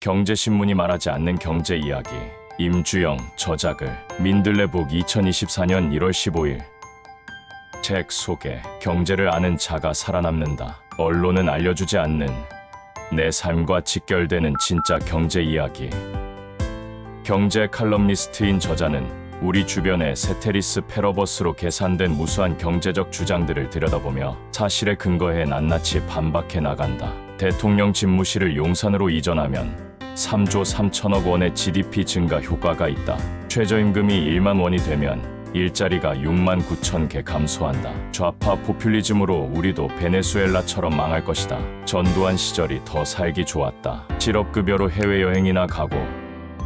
경제신문이 말하지 않는 경제 이야기. 임주영 저작을 민들레북 2024년 1월 15일. 책 소개. 경제를 아는 자가 살아남는다. 언론은 알려주지 않는 내 삶과 직결되는 진짜 경제 이야기. 경제 칼럼니스트인 저자는 우리 주변의 세테리스 페러버스로 계산된 무수한 경제적 주장들을 들여다보며 사실에 근거해 낱낱이 반박해 나간다. 대통령 집무실을 용산으로 이전하면 3조 3천억 원의 GDP 증가 효과가 있다. 최저임금이 1만 원이 되면 일자리가 6만 9천 개 감소한다. 좌파 포퓰리즘으로 우리도 베네수엘라처럼 망할 것이다. 전두환 시절이 더 살기 좋았다. 실업급여로 해외여행이나 가고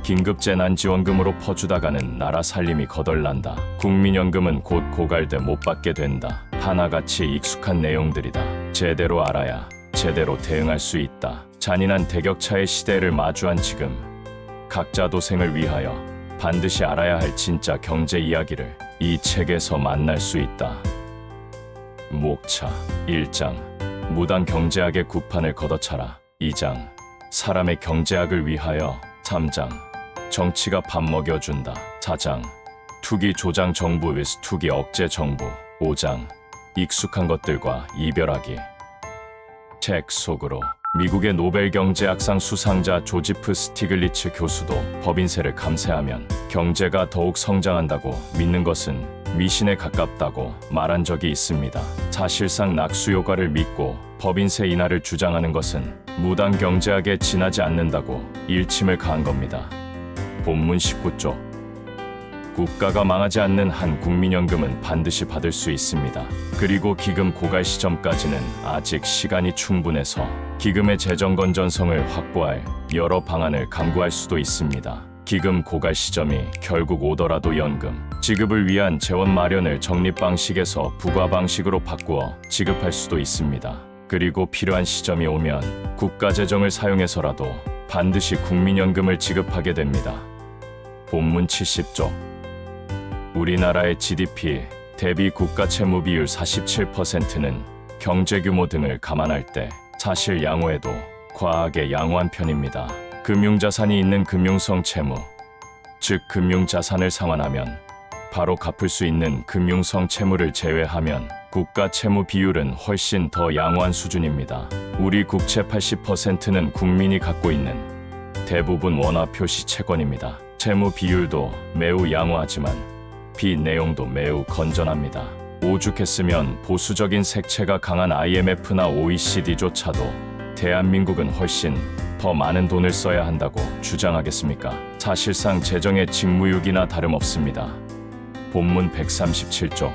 긴급재난지원금으로 퍼주다가는 나라 살림이 거덜난다. 국민연금은 곧 고갈돼 못 받게 된다. 하나같이 익숙한 내용들이다. 제대로 알아야 제대로 대응할 수 있다. 잔인한 대격차의 시대를 마주한 지금, 각자 도생을 위하여 반드시 알아야 할 진짜 경제 이야기를 이 책에서 만날 수 있다. 목차 1장 무당 경제학의 구판을 걷어차라. 2장 사람의 경제학을 위하여. 3장 정치가 밥 먹여준다. 4장 투기 조장 정부 vs 투기 억제 정부. 5장 익숙한 것들과 이별하기. 책 속으로. 미국의 노벨 경제학상 수상자 조지프 스티글리츠 교수도 법인세를 감세하면 경제가 더욱 성장한다고 믿는 것은 미신에 가깝다고 말한 적이 있습니다. 사실상 낙수효과를 믿고 법인세 인하를 주장하는 것은 무당 경제학에 지나지 않는다고 일침을 가한 겁니다. 본문 19조. 국가가 망하지 않는 한 국민연금은 반드시 받을 수 있습니다. 그리고 기금 고갈 시점까지는 아직 시간이 충분해서 기금의 재정 건전성을 확보할 여러 방안을 강구할 수도 있습니다. 기금 고갈 시점이 결국 오더라도 연금 지급을 위한 재원 마련을 적립 방식에서 부과 방식으로 바꾸어 지급할 수도 있습니다. 그리고 필요한 시점이 오면 국가 재정을 사용해서라도 반드시 국민연금을 지급하게 됩니다. 본문 70조. 우리나라의 GDP 대비 국가 채무 비율 47%는 경제 규모 등을 감안할 때 사실 양호해도 과하게 양호한 편입니다. 금융자산이 있는 금융성 채무, 즉 금융자산을 상환하면 바로 갚을 수 있는 금융성 채무를 제외하면 국가 채무 비율은 훨씬 더 양호한 수준입니다. 우리 국채 80%는 국민이 갖고 있는 대부분 원화 표시 채권입니다. 채무 비율도 매우 양호하지만 빚 내용도 매우 건전합니다. 오죽했으면 보수적인 색채가 강한 IMF나 OECD조차도 대한민국은 훨씬 더 많은 돈을 써야 한다고 주장하겠습니까? 사실상 재정의 직무유기나 다름없습니다. 본문 137조.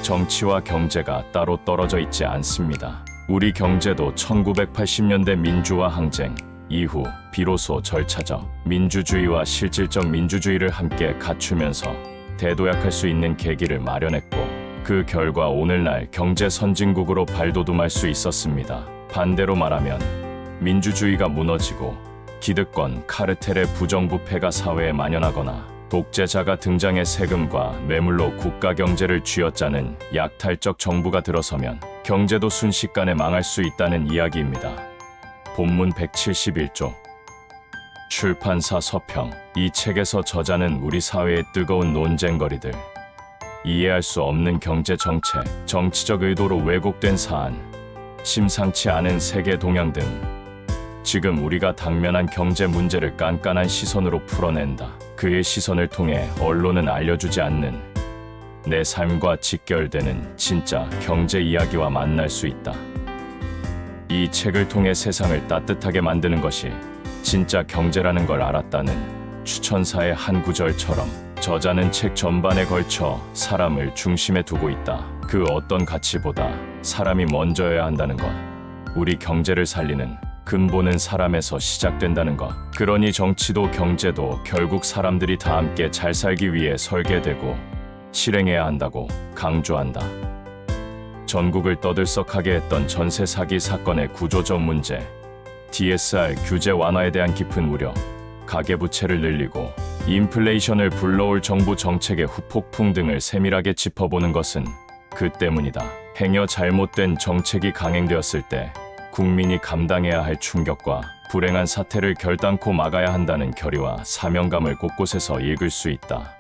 정치와 경제가 따로 떨어져 있지 않습니다. 우리 경제도 1980년대 민주화 항쟁 이후 비로소 절차적 민주주의와 실질적 민주주의를 함께 갖추면서 대도약할 수 있는 계기를 마련했고 그 결과 오늘날 경제 선진국으로 발돋움할 수 있었습니다. 반대로 말하면 민주주의가 무너지고 기득권 카르텔의 부정부패가 사회에 만연하거나 독재자가 등장해 세금과 뇌물로 국가 경제를 쥐어짜는 약탈적 정부가 들어서면 경제도 순식간에 망할 수 있다는 이야기입니다. 본문 171조. 출판사 서평. 이 책에서 저자는 우리 사회의 뜨거운 논쟁거리들, 이해할 수 없는 경제 정책, 정치적 의도로 왜곡된 사안, 심상치 않은 세계 동향 등 지금 우리가 당면한 경제 문제를 깐깐한 시선으로 풀어낸다. 그의 시선을 통해 언론은 알려주지 않는 내 삶과 직결되는 진짜 경제 이야기와 만날 수 있다. 이 책을 통해 세상을 따뜻하게 만드는 것이 진짜 경제라는 걸 알았다는 추천사의 한 구절처럼 저자는 책 전반에 걸쳐 사람을 중심에 두고 있다. 그 어떤 가치보다 사람이 먼저여야 한다는 것. 우리 경제를 살리는 근본은 사람에서 시작된다는 것. 그러니 정치도 경제도 결국 사람들이 다 함께 잘 살기 위해 설계되고 실행해야 한다고 강조한다. 전국을 떠들썩하게 했던 전세 사기 사건의 구조적 문제, DSR 규제 완화에 대한 깊은 우려, 가계부채를 늘리고 인플레이션을 불러올 정부 정책의 후폭풍 등을 세밀하게 짚어보는 것은 그 때문이다. 행여 잘못된 정책이 강행되었을 때 국민이 감당해야 할 충격과 불행한 사태를 결단코 막아야 한다는 결의와 사명감을 곳곳에서 읽을 수 있다.